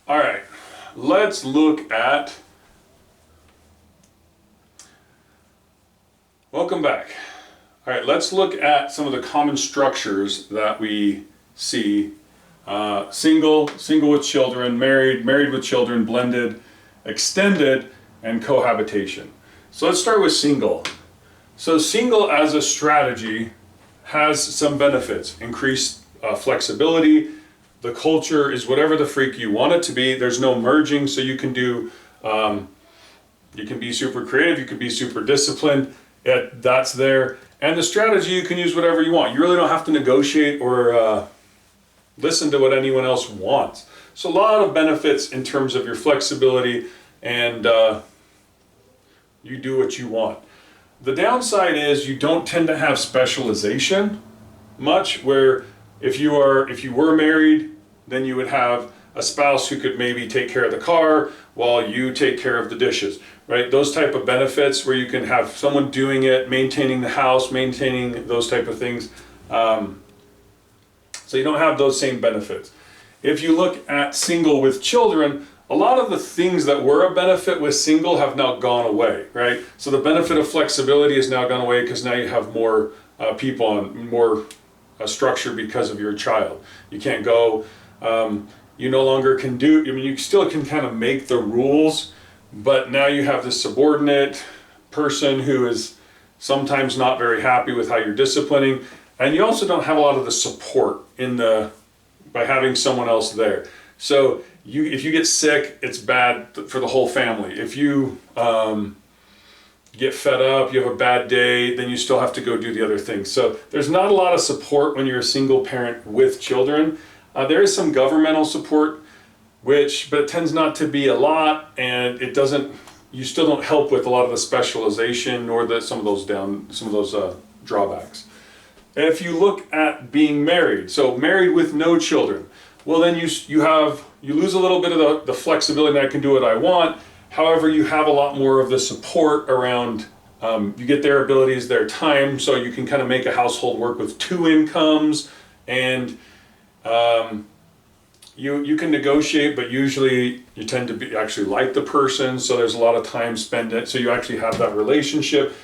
All right, let's look at, welcome back. All right, let's look at some of the common structures that we see. Single with children, married with children, blended, extended, and cohabitation. So let's start with single. So single as a strategy has some benefits. Increased flexibility. The culture is whatever the freak you want it to be. There's no merging, so you can do, you can be super creative, you can be super disciplined. That's there. And the strategy, you can use whatever you want. You really don't have to negotiate or listen to what anyone else wants. So a lot of benefits in terms of your flexibility, and you do what you want. The downside is you don't tend to have specialization much, where if you were married, then you would have a spouse who could maybe take care of the car while you take care of the dishes, right? Those type of benefits where you can have someone doing it, maintaining the house, maintaining those type of things. So you don't have those same benefits. If you look at single with children, a lot of the things that were a benefit with single have now gone away, right? So the benefit of flexibility has now gone away because now you have more people on more structure because of your child. You can't go, you no longer can do, I mean, you still can kind of make the rules, but now you have this subordinate person who is sometimes not very happy with how you're disciplining, and you also don't have a lot of the support by having someone else there. So if you get sick, it's bad for the whole family. If you get fed up, you have a bad day, then you still have to go do the other things. So there's not a lot of support when you're a single parent with children. There is some governmental support, but it tends not to be a lot, and you still don't help with a lot of the specialization or some of those drawbacks. If you look at being married, so married with no children, well then you lose a little bit of the flexibility that I can do what I want. However, you have a lot more of the support around, you get their abilities, their time, so you can kind of make a household work with two incomes, and you can negotiate, but usually you tend to actually like the person, so there's a lot of time spent, so you actually have that relationship.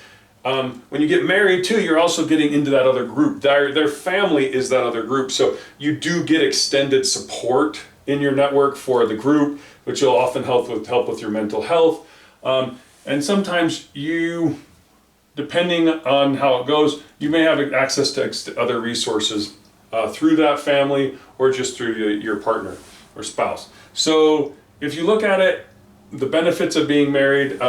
When you get married too, you're also getting into that other group. Their family is that other group, so you do get extended support in your network for the group, which will often help with your mental health. And sometimes depending on how it goes, you may have access to other resources through that family or just through your partner or spouse. So if you look at it, the benefits of being married,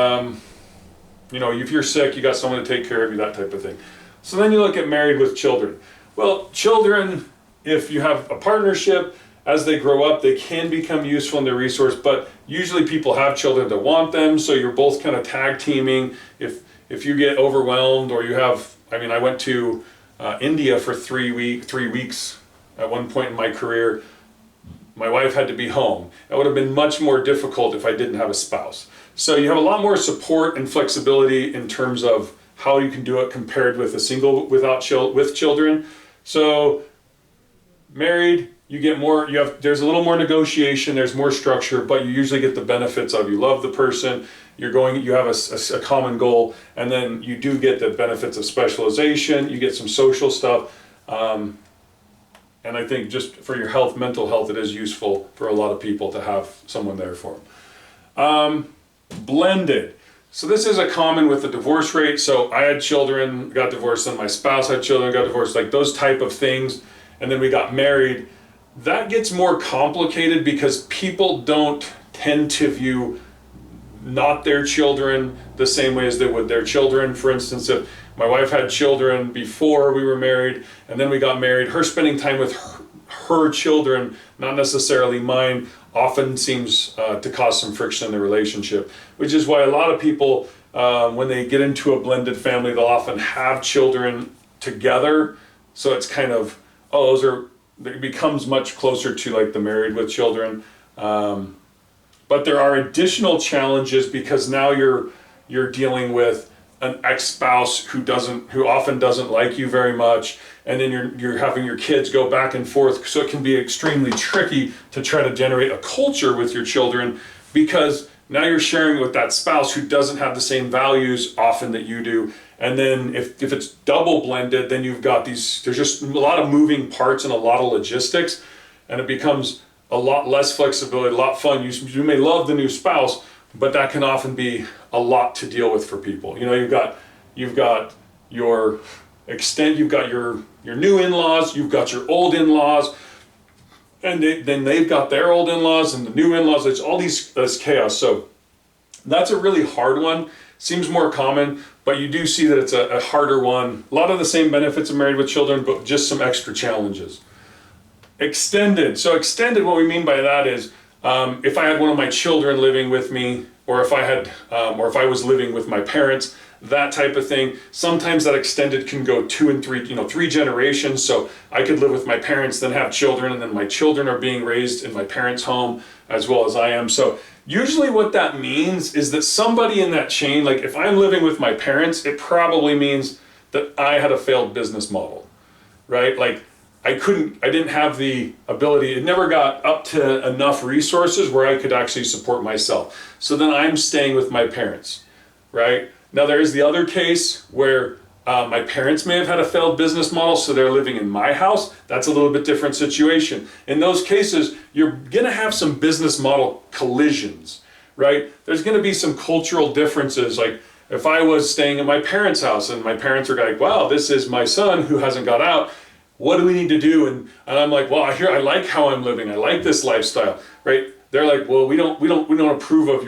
if you're sick, you got someone to take care of you, that type of thing. So then you look at married with children. Well, children, if you have a partnership, as they grow up, they can become useful in their resource, but usually people have children that want them, so you're both kind of tag teaming. If you get overwhelmed or I went to India for 3 weeks at one point in my career. My wife had to be home. That would have been much more difficult if I didn't have a spouse. So you have a lot more support and flexibility in terms of how you can do it compared with a single with children. So married, you get more, there's a little more negotiation, there's more structure, but you usually get the benefits of, you love the person, you have a common goal, and then you do get the benefits of specialization, you get some social stuff, and I think just for your health, mental health, it is useful for a lot of people to have someone there for them. Blended. So this is a common with the divorce rate. So I had children, got divorced, then my spouse had children, got divorced, like those type of things, and then we got married. That gets more complicated because people don't tend to view not their children the same way as they would their children. For instance, if my wife had children before we were married and then we got married, her spending time with her children, not necessarily mine, often seems to cause some friction in the relationship, which is why a lot of people, when they get into a blended family, they'll often have children together. So it's kind of, it becomes much closer to like the married with children. But there are additional challenges because now you're dealing with an ex-spouse who often doesn't like you very much, and then you're having your kids go back and forth, so it can be extremely tricky to try to generate a culture with your children, because now you're sharing with that spouse who doesn't have the same values often that you do. And then if it's double blended, then you've got there's just a lot of moving parts and a lot of logistics, and it becomes a lot less flexibility, a lot fun. You may love the new spouse, but that can often be a lot to deal with for people. You know, you've got your new in-laws, you've got your old in-laws, and then they've got their old in-laws and the new in-laws. It's all this chaos. So that's a really hard one. Seems more common, but you do see that it's a harder one. A lot of the same benefits of married with children, but just some extra challenges. Extended. So extended, what we mean by that is, if I had one of my children living with me, or if I was living with my parents, that type of thing. Sometimes that extended can go 2 and 3, 3 generations. So I could live with my parents, then have children, and then my children are being raised in my parents' home as well as I am. So usually what that means is that somebody in that chain, like if I'm living with my parents, it probably means that I had a failed business model, right? Like I didn't have the ability, it never got up to enough resources where I could actually support myself. So then I'm staying with my parents, right? Now there is the other case where my parents may have had a failed business model, so they're living in my house. That's a little bit different situation. In those cases, you're gonna have some business model collisions, right? There's gonna be some cultural differences. Like if I was staying at my parents' house and my parents are like, wow, this is my son who hasn't got out. What do we need to do? And I'm like, well, I like how I'm living. I like this lifestyle, right? They're like, well, we don't approve of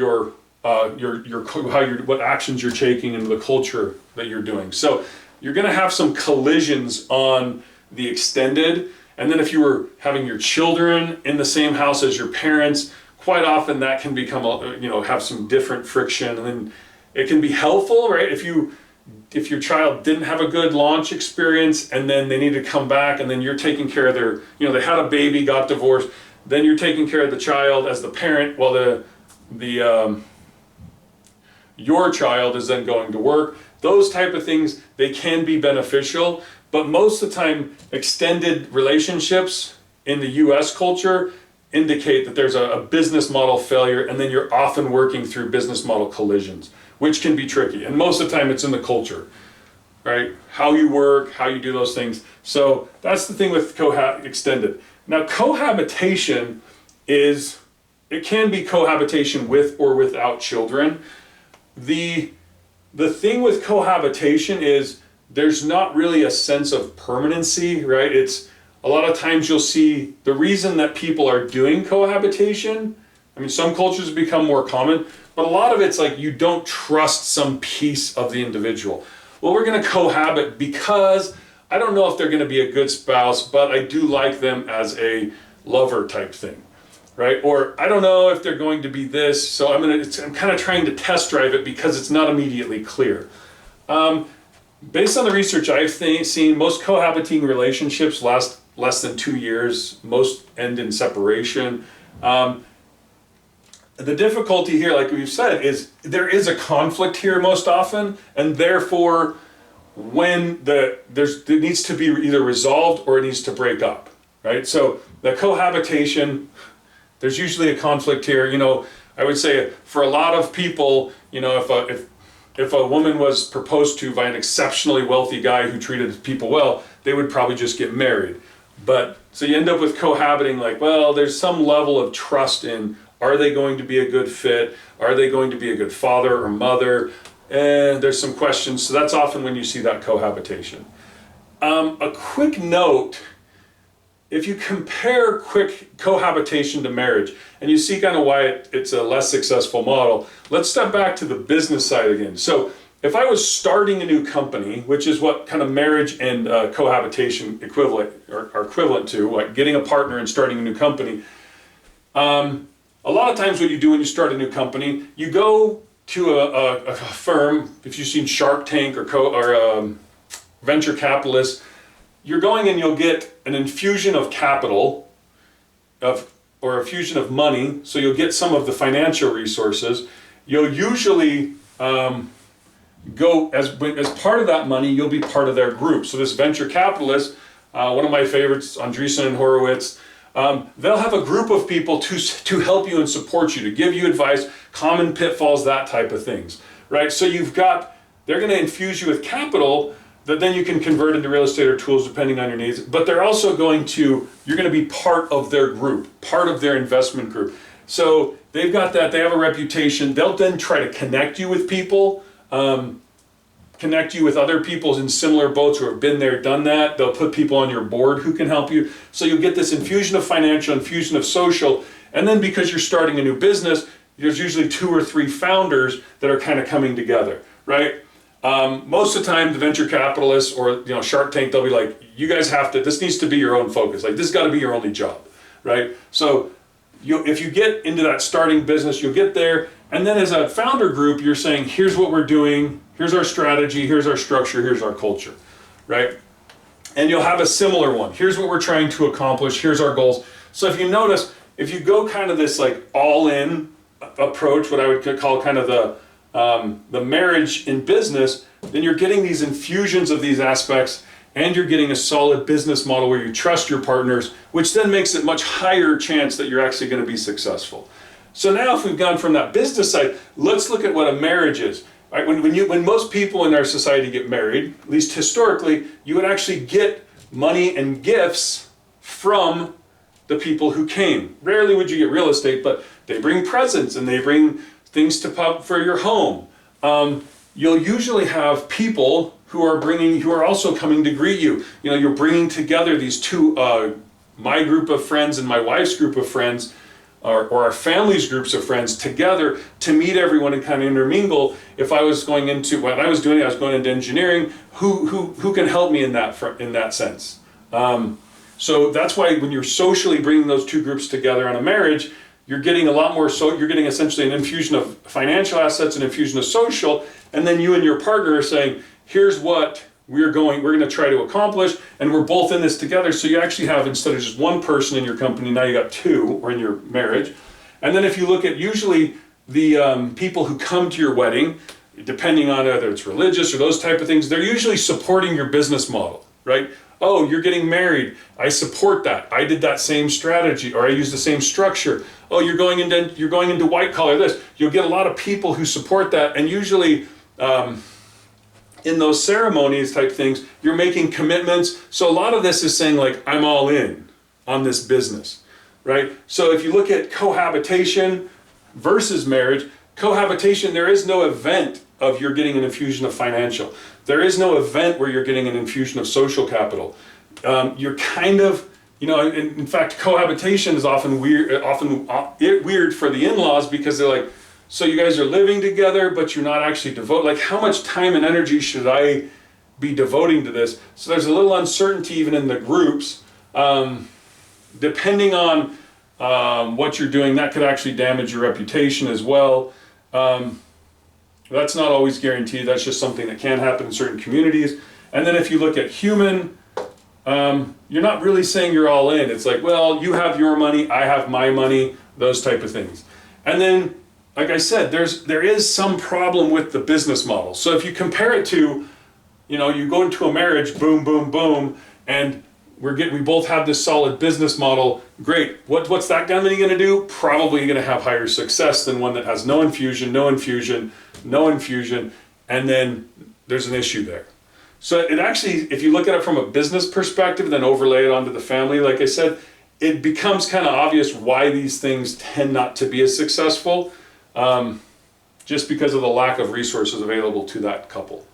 what actions you're taking and the culture that you're doing. So you're going to have some collisions on the extended. And then if you were having your children in the same house as your parents, quite often that can become, have some different friction. And then it can be helpful, right? If your child didn't have a good launch experience and then they need to come back, and then you're taking care of their, they had a baby, got divorced, then you're taking care of the child as the parent while your child is then going to work. Those type of things, they can be beneficial, but most of the time extended relationships in the US culture indicate that there's a business model failure, and then you're often working through business model collisions, which can be tricky. And most of the time it's in the culture, right? How you work, how you do those things. So that's the thing with extended. Now cohabitation it can be cohabitation with or without children. The thing with cohabitation is there's not really a sense of permanency, right? It's a lot of times you'll see the reason that people are doing cohabitation. I mean, some cultures become more common, but a lot of it's like you don't trust some piece of the individual. Well, we're going to cohabit because I don't know if they're going to be a good spouse, but I do like them as a lover type thing, right? Or I don't know if they're going to be this, so I'm kind of trying to test drive it because it's not immediately clear. Based on the research I've seen, most cohabiting relationships last less than 2 years. Most end in separation. The difficulty here, like we've said, is there is a conflict here most often, and therefore when it needs to be either resolved or it needs to break up, right? So the cohabitation, there's usually a conflict here. I would say for a lot of people, if a woman was proposed to by an exceptionally wealthy guy who treated people well, they would probably just get married. But so you end up with cohabiting, like, well, there's some level of trust in, are they going to be a good fit? Are they going to be a good father or mother? And there's some questions. So that's often when you see that cohabitation. A quick note, if you compare quick cohabitation to marriage, and you see kind of why it's a less successful model, let's step back to the business side again. So if I was starting a new company, which is what kind of marriage and cohabitation are equivalent to, like getting a partner and starting a new company, a lot of times what you do when you start a new company, you go to a firm. If you've seen Shark Tank or venture capitalists, you're going and you'll get an infusion of capital or a fusion of money, so you'll get some of the financial resources. You'll usually go as part of that money, you'll be part of their group. So this venture capitalist, one of my favorites, Andreessen and Horowitz, they'll have a group of people to help you and support you, to give you advice, common pitfalls, that type of things, right? So they're going to infuse you with capital that then you can convert into real estate or tools depending on your needs. But they're also you're going to be part of their group, part of their investment group. So they've got that, they have a reputation. They'll then try to connect you with people, connect you with other people in similar boats who have been there, done that. They'll put people on your board who can help you. So you'll get this infusion of financial, infusion of social. And then because you're starting a new business, there's usually 2 or 3 founders that are kind of coming together, right? Most of the time, the venture capitalists or Shark Tank, they'll be like, you guys this needs to be your own focus. Like, this has got to be your only job, right? So if you get into that starting business, you'll get there. And then as a founder group, you're saying, here's what we're doing, here's our strategy, here's our structure, here's our culture, right? And you'll have a similar one. Here's what we're trying to accomplish, here's our goals. So if you notice, if you go kind of this like all-in approach, what I would call kind of the marriage in business, then you're getting these infusions of these aspects, and you're getting a solid business model where you trust your partners, which then makes it much higher chance that you're actually going to be successful. So now if we've gone from that business side, let's look at what a marriage is. Right? When most people in our society get married, at least historically, you would actually get money and gifts from the people who came. Rarely would you get real estate, but they bring presents and they bring things to pub for your home. You'll usually have people who are also coming to greet you. You're bringing together these two, my group of friends and my wife's group of friends, or our family's groups of friends together to meet everyone and kind of intermingle. If I was going into what I was doing, I was going into engineering. Who can help me in that sense? So that's why when you're socially bringing those two groups together on a marriage, you're getting a lot more. So you're getting essentially an infusion of financial assets, an infusion of social, and then you and your partner are saying, here's what we're going to try to accomplish, and we're both in this together. So you actually have, instead of just one person in your company, now you got 2, or in your marriage. And then if you look at usually the people who come to your wedding, depending on whether it's religious or those type of things, they're usually supporting your business model, right? Oh, you're getting married, I support that. I did that same strategy, or I used the same structure. Oh, you're going into white collar this. You'll get a lot of people who support that, and usually in those ceremonies type things, you're making commitments. So a lot of this is saying like, I'm all in on this business, right? So if you look at cohabitation versus marriage, cohabitation, there is no event of you're getting an infusion of financial. There is no event where you're getting an infusion of social capital. You're kind of, in fact, cohabitation is often weird for the in-laws, because they're like, so you guys are living together, but you're not actually devoted. Like, how much time and energy should I be devoting to this? So there's a little uncertainty even in the groups. Depending on what you're doing, that could actually damage your reputation as well. That's not always guaranteed. That's just something that can happen in certain communities. And then if you look at human, you're not really saying you're all in. It's like, well, you have your money, I have my money, those type of things. And then, like I said, there is some problem with the business model. So if you compare it to, you go into a marriage, boom, boom, boom, and we both have this solid business model. Great. What's that company going to do? Probably going to have higher success than one that has no infusion, and then there's an issue there. So it actually, if you look at it from a business perspective, then overlay it onto the family, like I said, it becomes kind of obvious why these things tend not to be as successful. Just because of the lack of resources available to that couple.